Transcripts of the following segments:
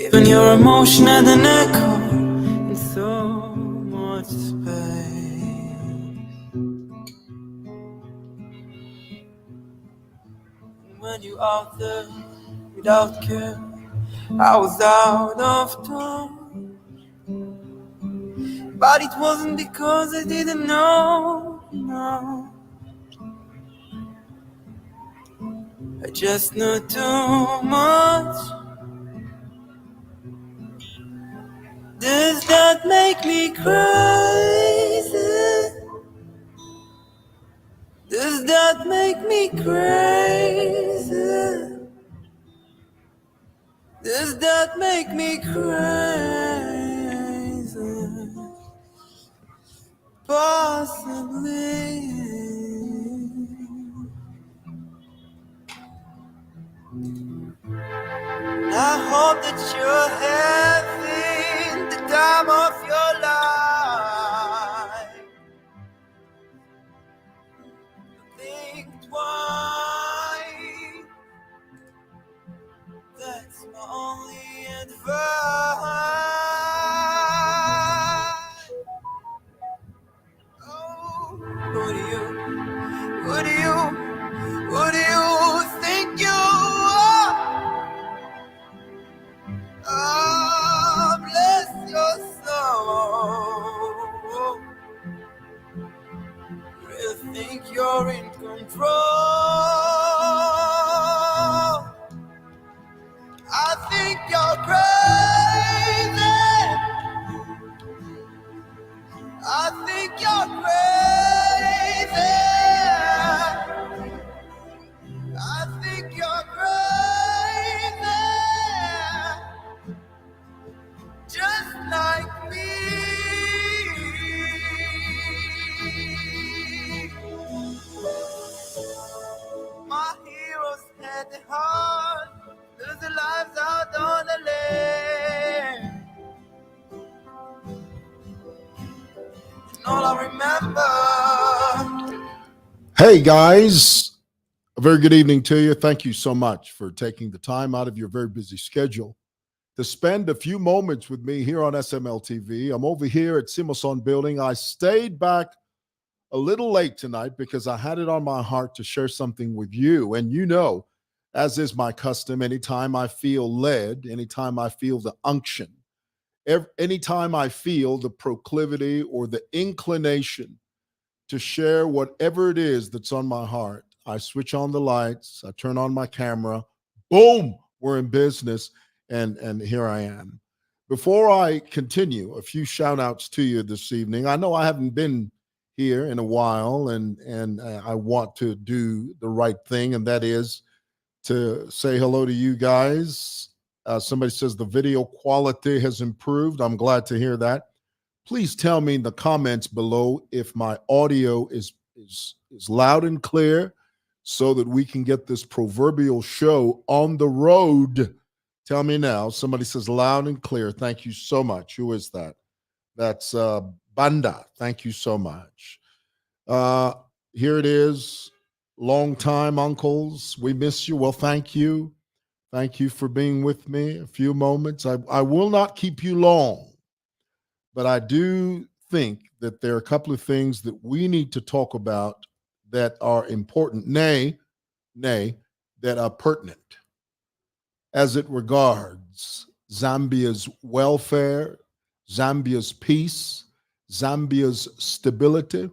Even your emotion had an echo in so much space. When you out there without care, I was out of touch. But it wasn't because I didn't know, no. I just knew too much. Does that make me crazy? Does that make me crazy? Does that make me crazy? Possibly. I hope that you're having the time of your life. Think twice. That's my only advice. Oh, who do you think you are? Oh, bless your soul. You think you're in control. I think you're crazy. I think you're crazy. I think you're crazy. Just like me. My heroes had the heart, lose their lives out on the land. And all I remember. Hey guys, a very good evening to you. Thank you so much for taking the time out of your very busy schedule to spend a few moments with me here on SML TV. I'm over here at Simoson building. I stayed back a little late tonight because I had it on my heart to share something with you. And you know, as is my custom, anytime I feel led, anytime I feel the unction, anytime I feel the proclivity or the inclination to share whatever it is that's on my heart, I switch on the lights, I turn on my camera, boom, we're in business, and here I am. Before I continue, a few shout outs to you this evening. I know I haven't been here in a while, and I want to do the right thing, and that is to say hello to you guys. Somebody says the video quality has improved. I'm glad to hear that. Please tell me in the comments below if my audio is loud and clear so that we can get this proverbial show on the road. Tell me now. Somebody says loud and clear. Thank you so much. Who is that? That's Banda. Thank you so much. Here it is. Long time uncles. We miss you. Well, thank you. Thank you for being with me a few moments. I will not keep you long. But I do think that there are a couple of things that we need to talk about that are important, nay, that are pertinent as it regards Zambia's welfare, Zambia's peace, Zambia's stability,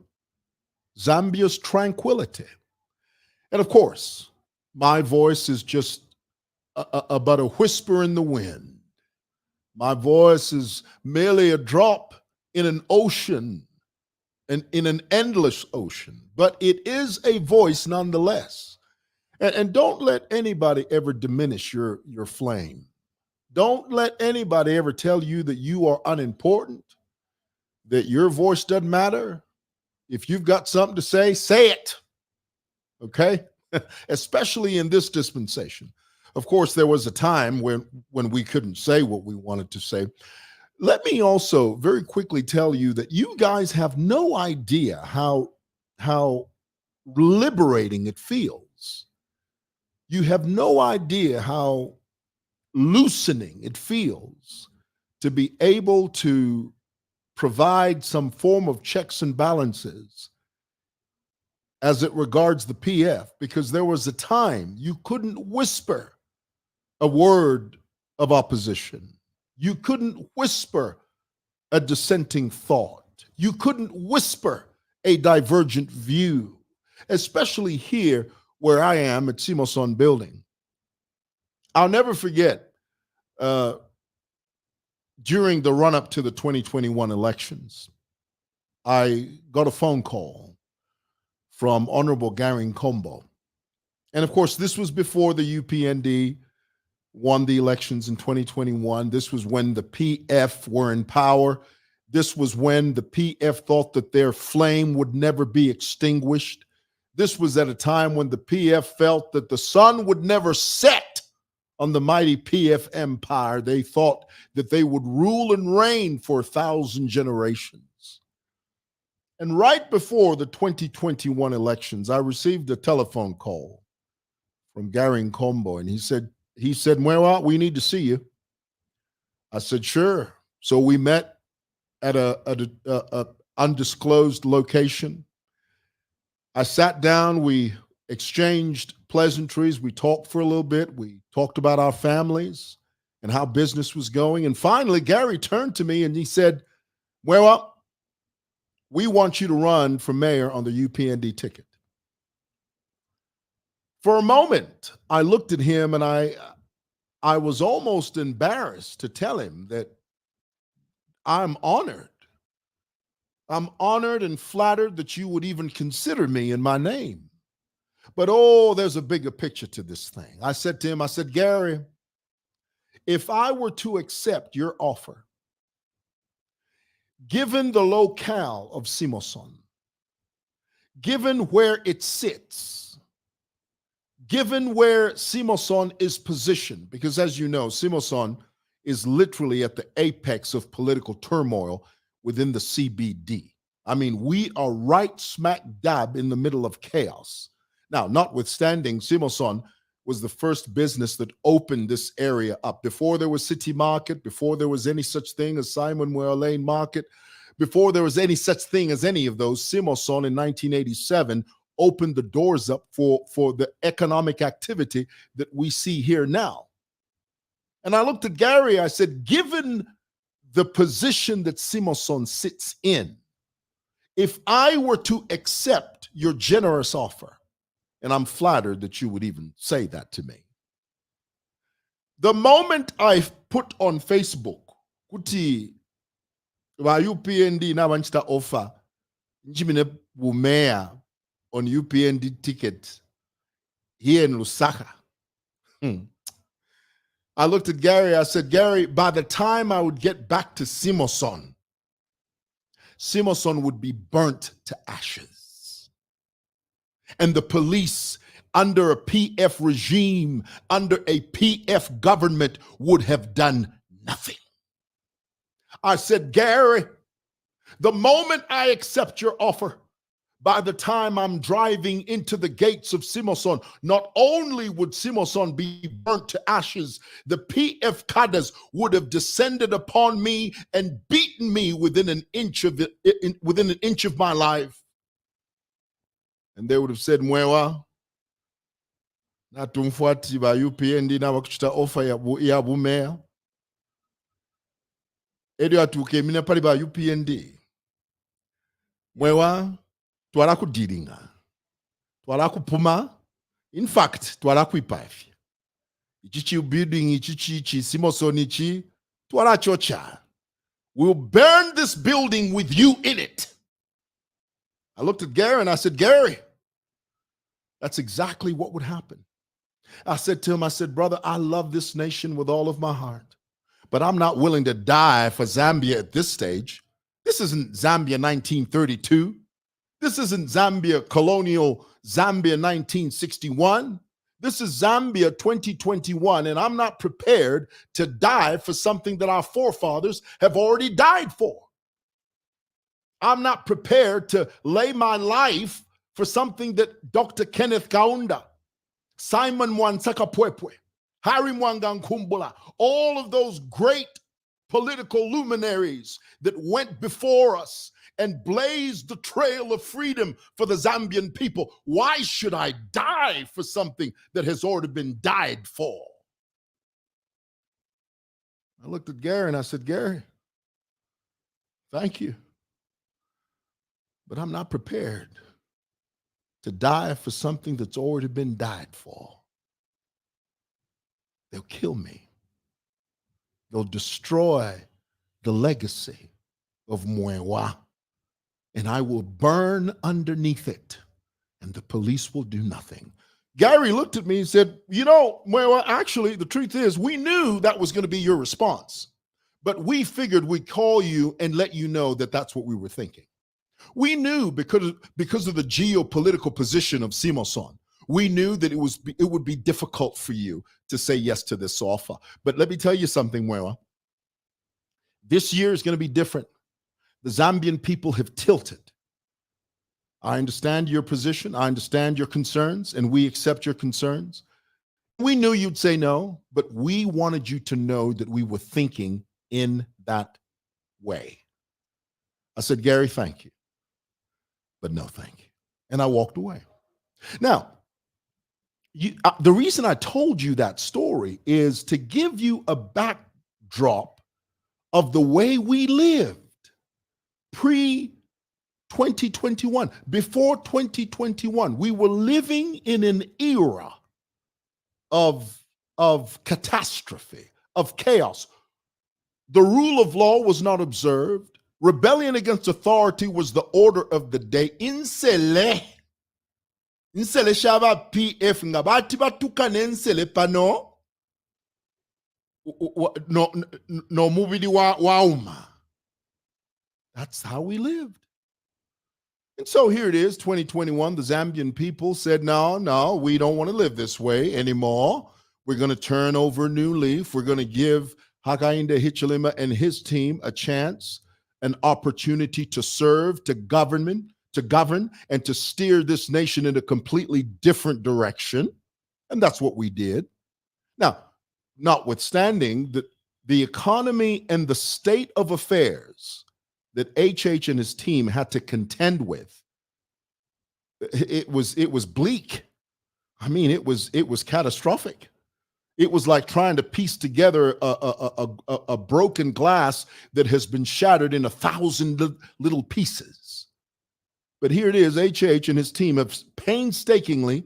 Zambia's tranquility. And of course, my voice is just but a whisper in the wind. My voice is merely a drop in an ocean, and in an endless ocean, but it is a voice nonetheless. And don't let anybody ever diminish your flame. Don't let anybody ever tell you that you are unimportant, that your voice doesn't matter. If you've got something to say it. Okay? Especially in this dispensation. Of course, there was a time when we couldn't say what we wanted to say. Let me also very quickly tell you that you guys have no idea how liberating it feels. You have no idea how loosening it feels to be able to provide some form of checks and balances as it regards the PF, because there was a time you couldn't whisper a word of opposition. You couldn't whisper a dissenting thought. You couldn't whisper a divergent view, especially here where I am at Simoson building. I'll never forget during the run-up to the 2021 elections, I got a phone call from Honorable Gary Nkombo. And of course, this was before the UPND won the elections in 2021. This was when the PF were in power. This was when the PF thought that their flame would never be extinguished. This was at a time when the PF felt that the sun would never set on the mighty PF empire. They thought that they would rule and reign for 1,000 generations. And right before the 2021 elections, I received a telephone call from Gary Nkombo, and he said, well, we need to see you. I said, sure. So we met at a undisclosed location. I sat down, we exchanged pleasantries, we talked for a little bit, we talked about our families and how business was going. And finally, Gary turned to me and he said, well, we want you to run for mayor on the UPND ticket. For a moment, I looked at him and I was almost embarrassed to tell him that I'm honored. I'm honored and flattered that you would even consider me in my name. But there's a bigger picture to this thing. I said to him, Gary, if I were to accept your offer, given the locale of Simoson, given where it sits, given where Simoson is positioned, because as you know, Simoson is literally at the apex of political turmoil within the CBD. I mean, we are right smack dab in the middle of chaos. Now, notwithstanding, Simoson was the first business that opened this area up. Before there was City Market, before there was any such thing as Simon Ware Lane Market, before there was any such thing as any of those, Simoson in 1987 opened the doors up for the economic activity that we see here now. And I looked at Gary, I said, given the position that Simoson sits in, if I were to accept your generous offer, and I'm flattered that you would even say that to me, the moment I put on Facebook, kuti wa UPND na wanchita offer, njimine bumea on UPND ticket here in Lusaka. I looked at Gary, I said, Gary, by the time I would get back to Simoson, Simoson would be burnt to ashes. And the police, under a PF regime, under a PF government, would have done nothing. I said, Gary, the moment I accept your offer, by the time I'm driving into the gates of Simoson, not only would Simoson be burnt to ashes, the PF cadres would have descended upon me and beaten me within an inch of my life. And they would have said, Mwewa, na tumfuati ba UPND na wakuchita offer ya bumea. Edio atuke mine pali ba UPND. Mwewa, twala kudilinga, twala kupuma, in fact, twala kuipafi. Ichichi building, ichichi Simoson ichi, twala chocha. We'll burn this building with you in it. I looked at Gary and I said, Gary, that's exactly what would happen. I said to him, I said, brother, I love this nation with all of my heart, but I'm not willing to die for Zambia at this stage. This isn't Zambia 1932. This isn't Zambia, colonial Zambia 1961. This is Zambia 2021, and I'm not prepared to die for something that our forefathers have already died for. I'm not prepared to lay my life for something that Dr. Kenneth Kaunda, Simon Mwansaka Pwepwe, Harry Mwangankumbula, all of those great political luminaries that went before us and blazed the trail of freedom for the Zambian people. Why should I die for something that has already been died for? I looked at Gary and I said, Gary, thank you, but I'm not prepared to die for something that's already been died for. They'll kill me. They'll destroy the legacy of Mwewa, and I will burn underneath it, and the police will do nothing. Gary looked at me and said, you know, Mwewa, actually, the truth is we knew that was going to be your response, but we figured we'd call you and let you know that that's what we were thinking. We knew because of the geopolitical position of Simoson, we knew that it would be difficult for you to say yes to this offer. But let me tell you something, Mwewa. This year is going to be different. The Zambian people have tilted. I understand your position. I understand your concerns, and we accept your concerns. We knew you'd say no, but we wanted you to know that we were thinking in that way. I said, Gary, thank you, but no thank you. And I walked away. Now, the reason I told you that story is to give you a backdrop of the way we lived pre-2021. Before 2021, we were living in an era of catastrophe, of chaos. The rule of law was not observed. Rebellion against authority was the order of the day. Insele shaba PF ngabati batuka nensele pano no mubili wauma. That's how we lived. And so here it is, 2021. The Zambian people said, no, we don't want to live this way anymore. We're going to turn over a new leaf. We're going to give Hakainde Hichilema and his team a chance, an opportunity to serve, to govern, and to steer this nation in a completely different direction. And that's what we did. Now, notwithstanding the economy and the state of affairs that HH and his team had to contend with, it was bleak. I mean, it was catastrophic. It was like trying to piece together a broken glass that has been shattered in 1,000 little pieces. But here it is, HH and his team have painstakingly,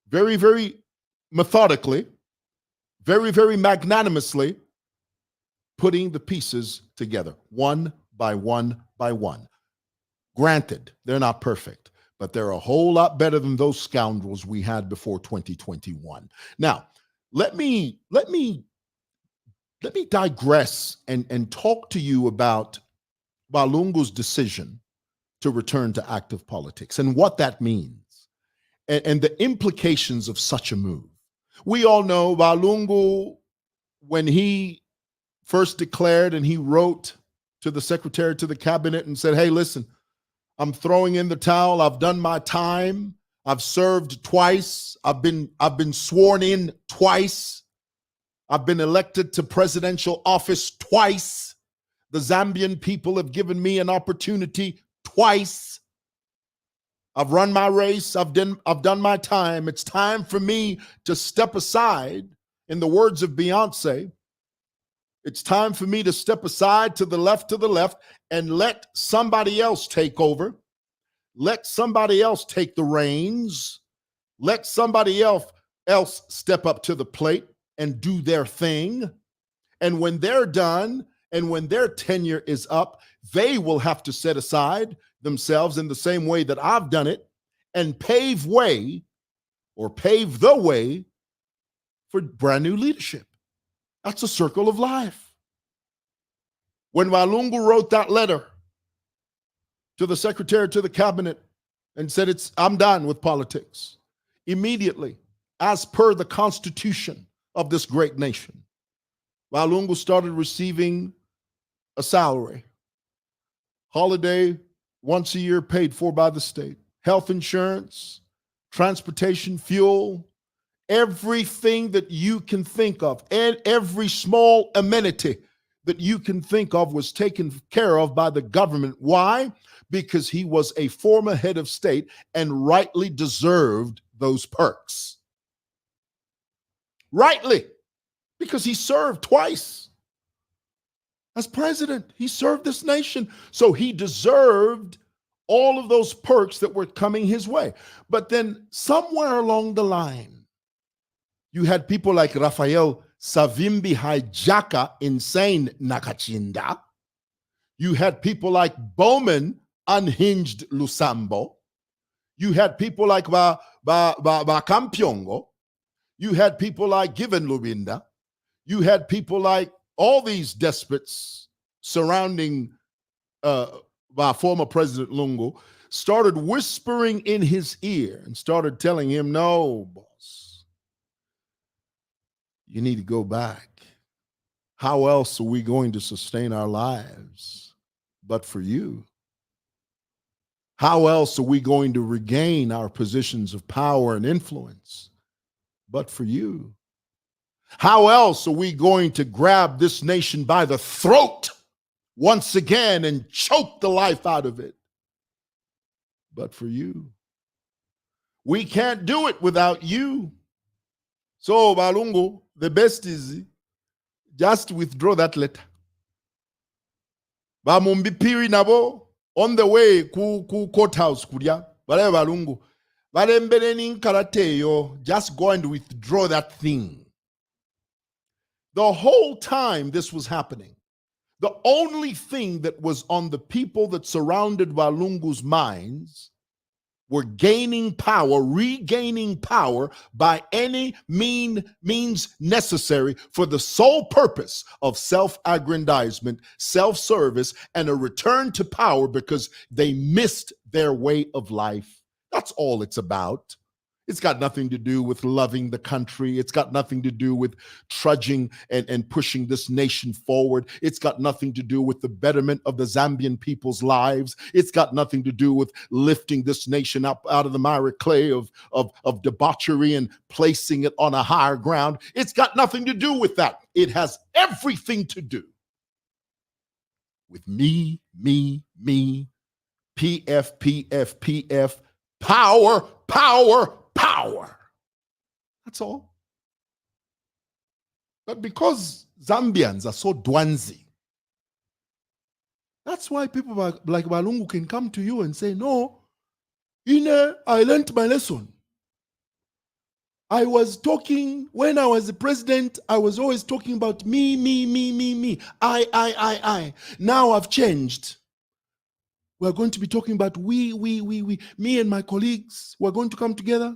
very, very methodically, very, very magnanimously putting the pieces together, one by one by one. Granted, they're not perfect, but they're a whole lot better than those scoundrels we had before 2021. Now, let me digress and talk to you about Lungu's decision to return to active politics and what that means and the implications of such a move. We all know Lungu, when he first declared and he wrote to the secretary to the cabinet and said, hey, listen, I'm throwing in the towel. I've done my time. I've served twice. I've been sworn in twice. I've been elected to presidential office twice. The Zambian people have given me an opportunity twice. I've run my race. I've done my time. It's time for me to step aside. In the words of Beyonce, it's time for me to step aside to the left, and let somebody else take over. Let somebody else take the reins. Let somebody else step up to the plate and do their thing. And when they're done and when their tenure is up, they will have to set aside themselves in the same way that I've done it and pave the way for brand new leadership. That's a circle of life. When Lungu wrote that letter to the secretary to the cabinet and said, I'm done with politics, immediately, as per the constitution of this great nation, Lungu started receiving a salary, holiday once a year paid for by the state, health insurance, transportation, fuel, Everything that you can think of and every small amenity that you can think of was taken care of by the government. Why? Because he was a former head of state and rightly deserved those perks. Rightly, because he served twice as president. He served this nation. So he deserved all of those perks that were coming his way. But then somewhere along the line, you had people like Rafael Savimbi Hijaka, insane Nakachinda. You had people like Bowman, unhinged Lusambo. You had people like Kampyongo. You had people like Given Lubinda. You had people like all these despots surrounding former President Lungu, started whispering in his ear and started telling him, no, boss, you need to go back. How else are we going to sustain our lives but for you? How else are we going to regain our positions of power and influence but for you? How else are we going to grab this nation by the throat once again and choke the life out of it but for you? We can't do it without you. So, Balungu, the best is just withdraw that letter. Bamumbipiri nabo on the way ku courthouse kulya bale balungu balembere nkarateyo, just go and withdraw that thing. The whole time this was happening, the only thing that was on the people that surrounded Balungu's minds were gaining power, regaining power by any means necessary for the sole purpose of self-aggrandizement, self-service, and a return to power because they missed their way of life. That's all it's about. It's got nothing to do with loving the country. It's got nothing to do with trudging and pushing this nation forward. It's got nothing to do with the betterment of the Zambian people's lives. It's got nothing to do with lifting this nation up out of the miry clay of debauchery and placing it on a higher ground. It's got nothing to do with that. It has everything to do with me, PF, power, power. That's all. But because Zambians are so dwanzy, that's why people like Balungu can come to you and say, no, I learned my lesson. I was talking, when I was the president, I was always talking about me. I. Now I've changed. We're going to be talking about we. Me and my colleagues, we're going to come together.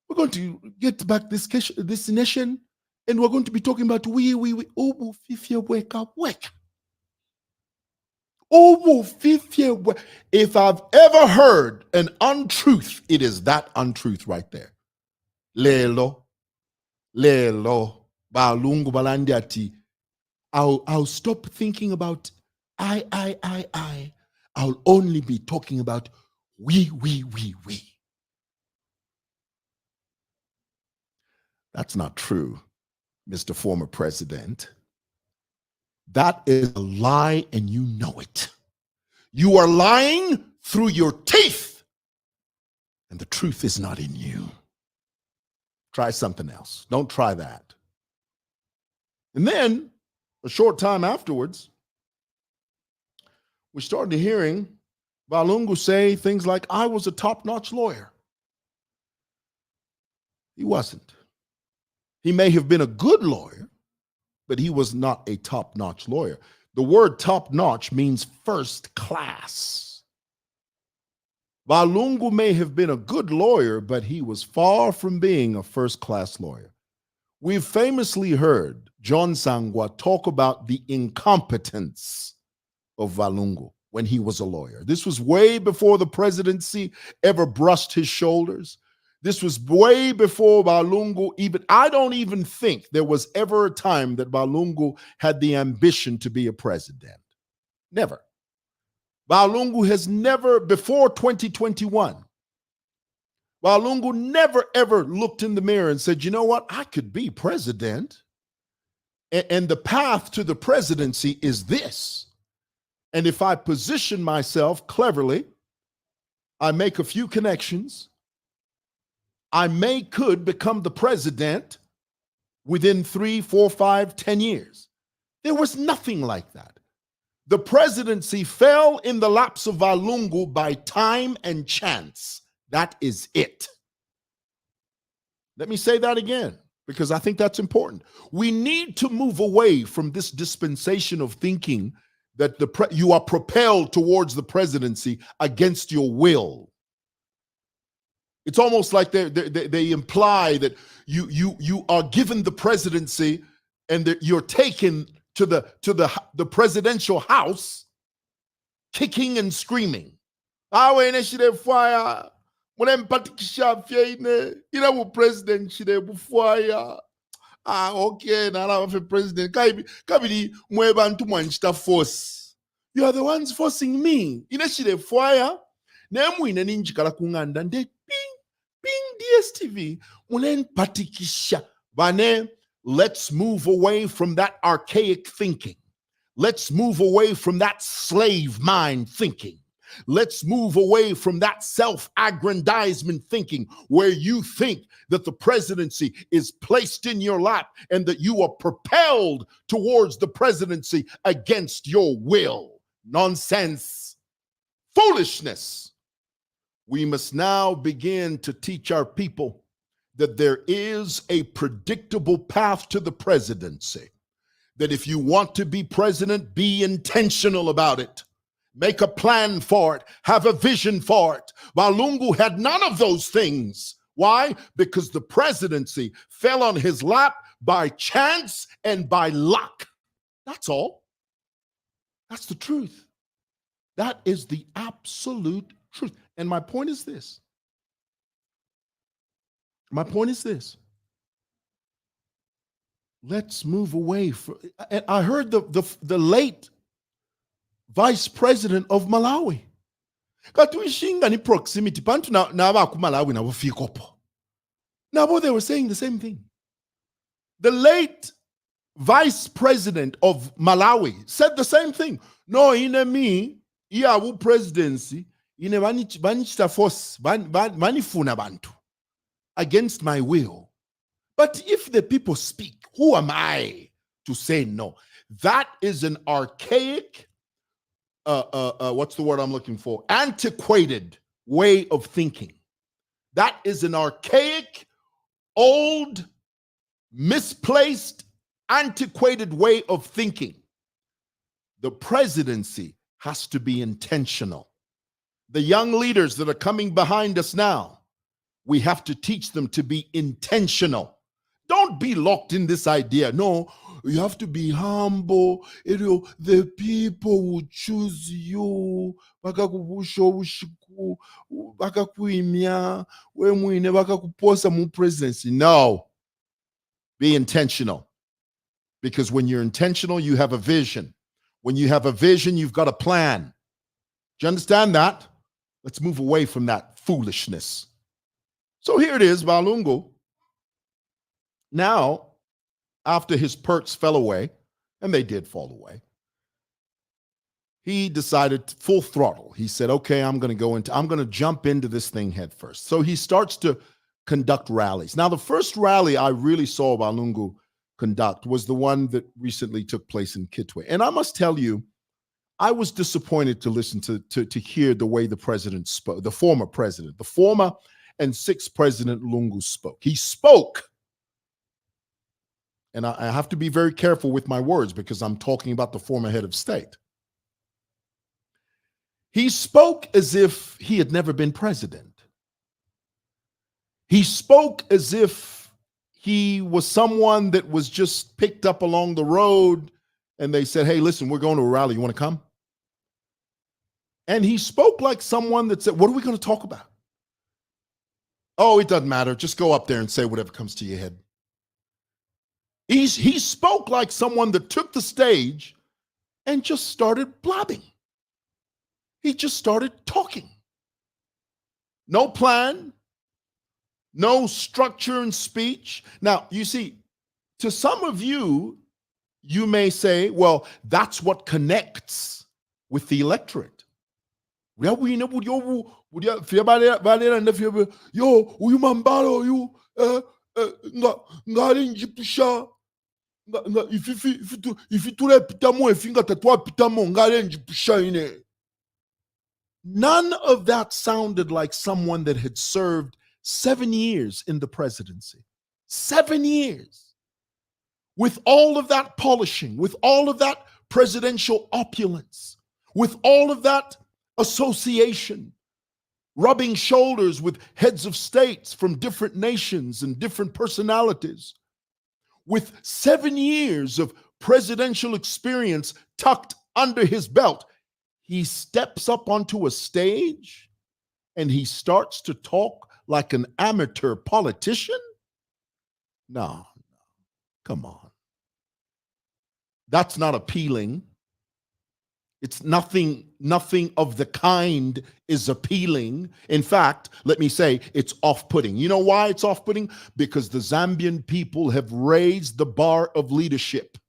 We're going to get back this nation, and we're going to be talking about we. Obu fifie weka. Obu fifie. If I've ever heard an untruth, it is that untruth right there. Lelo, balungu balandiati. I'll stop thinking about I. I'll only be talking about we. That's not true, Mr. Former President. That is a lie, and you know it. You are lying through your teeth, and the truth is not in you. Try something else. Don't try that. And then, a short time afterwards, we started hearing Balungu say things like, I was a top-notch lawyer. He wasn't. He may have been a good lawyer, but he was not a top-notch lawyer. The word top-notch means first class. Balungu may have been a good lawyer, but he was far from being a first-class lawyer. We've famously heard John Sangwa talk about the incompetence of Balungu when he was a lawyer. This was way before the presidency ever brushed his shoulders. This was way before Balungu I don't even think there was ever a time that Balungu had the ambition to be a president. Never. Balungu has never, before 2021, While Lungu never, ever looked in the mirror and said, you know what, I could be president. And the path to the presidency is this. And if I position myself cleverly, I make a few connections, I could become the president within 3, 4, 5, 10 years. There was nothing like that. The presidency fell in the laps of Lungu by time and chance. That is it. Let me say that again, because I think that's important. We need to move away from this dispensation of thinking that you are propelled towards the presidency against your will. It's almost like they imply that you are given the presidency and that you're taken to the presidential house, kicking and screaming. Fire. President fire. Okay, now president. You are the ones forcing me. Fire. Ping DSTV. Let's move away from that archaic thinking. Let's move away from that slave mind thinking. Let's move away from that self-aggrandizement thinking where you think that the presidency is placed in your lap and that you are propelled towards the presidency against your will. Nonsense. Foolishness. We must now begin to teach our people that there is a predictable path to the presidency. That if you want to be president, be intentional about it. Make a plan for it. Have a vision for it. Lungu had none of those things. Why? Because the presidency fell on his lap by chance and by luck. That's all. That's the truth. That is the absolute truth. And my point is this. Let's move away from. And I heard the late vice president of Malawi. Katuishinga ni proximity. Pantu na ku Malawi na wafikopo. Now they were saying the same thing. The late vice president of Malawi said the same thing. No, ine me, iyawu presidency, ine banichita force, banifuna bantu against my will. But if the people speak, who am I to say no? That is an archaic, what's the word I'm looking for? Antiquated way of thinking. That is an archaic, old, misplaced, antiquated way of thinking. The presidency has to be intentional. The young leaders that are coming behind us now, we have to teach them to be intentional. Don't be locked in this idea. No, you have to be humble. The people will choose you. No. Be intentional. Because when you're intentional, you have a vision. When you have a vision, you've got a plan. Do you understand that? Let's move away from that foolishness. So here it is, Lungu. Now, after his perks fell away, and they did fall away, he decided full throttle. He said, okay, I'm going to jump into this thing head first. So he starts to conduct rallies. Now, the first rally I really saw Lungu conduct was the one that recently took place in Kitwe. And I must tell you, I was disappointed to listen to hear the way the president spoke, the former and sixth president Lungu spoke. He spoke, and I have to be very careful with my words because I'm talking about the former head of state. He spoke as if he had never been president. He spoke as if he was someone that was just picked up along the road and they said, hey, listen, we're going to a rally. You want to come? And he spoke like someone that said, what are we going to talk about? Oh, it doesn't matter. Just go up there and say whatever comes to your head. He spoke like someone that took the stage and just started blabbing. He just started talking. No plan, no structure in speech. Now, you see, to some of you, you may say, well, that's what connects with the electorate. Yo, uyu mambalo uyu ngale njipisha ifitule pitamo efinga tatwa pitamo ngale njipisha ine. None of that sounded like someone that had served 7 years in the presidency. 7 years. With all of that polishing, with all of that presidential opulence, with all of that association, rubbing shoulders with heads of states from different nations and different personalities, with 7 years of presidential experience tucked under his belt, he steps up onto a stage and he starts to talk like an amateur politician? No, come on. That's not appealing. It's nothing of the kind is appealing. In fact, let me say it's off-putting. You know why it's off-putting? Because the Zambian people have raised the bar of leadership.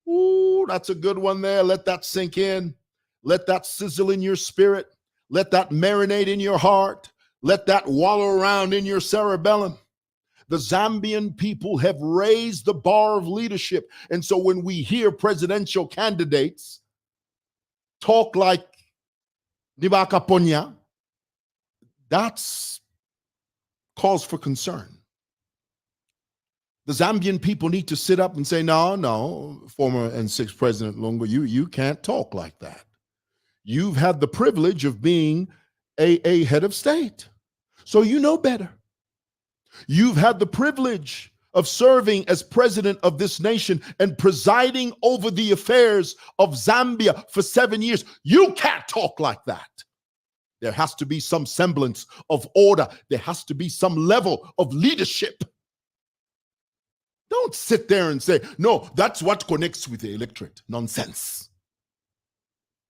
Ooh, that's a good one there. Let that sink in. Let that sizzle in your spirit. Let that marinate in your heart. Let that wallow around in your cerebellum. The Zambian people have raised the bar of leadership. And so when we hear presidential candidates talk like Dibaka Ponya, that's cause for concern. The Zambian people need to sit up and say, no, former and sixth President Lungu, you can't talk like that. You've had the privilege of being a head of state, so you know better. You've had the privilege of serving as president of this nation and presiding over the affairs of Zambia for 7 years. You can't talk like that. There has to be some semblance of order. There has to be some level of leadership. Don't sit there and say, no, that's what connects with the electorate. Nonsense.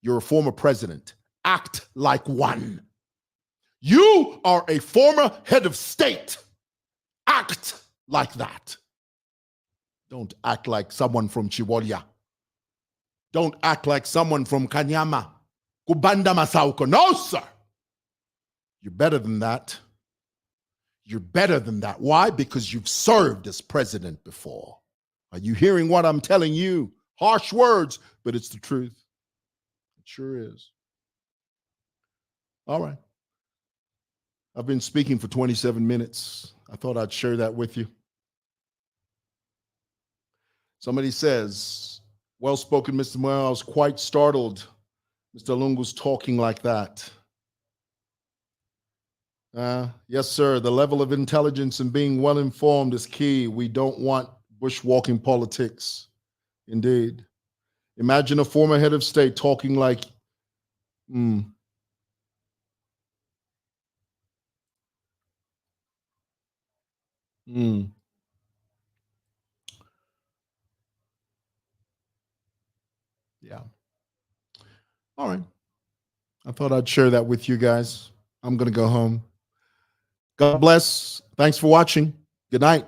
You're a former president. Act like one. You are a former head of state. Act like that. Don't act like someone from Chiwolia. Don't act like someone from Kanyama. Kubanda Masauko. No, sir. You're better than that. You're better than that. Why? Because you've served as president before. Are you hearing what I'm telling you? Harsh words, but it's the truth. It sure is. All right. I've been speaking for 27 minutes. I thought I'd share that with you. Somebody says, well-spoken, Mr. Moore, I was quite startled. Mr. Lungu's talking like that. Yes, sir. The level of intelligence and being well-informed is key. We don't want bushwalking politics. Indeed. Imagine a former head of state talking like, Yeah. All right. I thought I'd share that with you guys. I'm going to go home. God bless. Thanks for watching. Good night.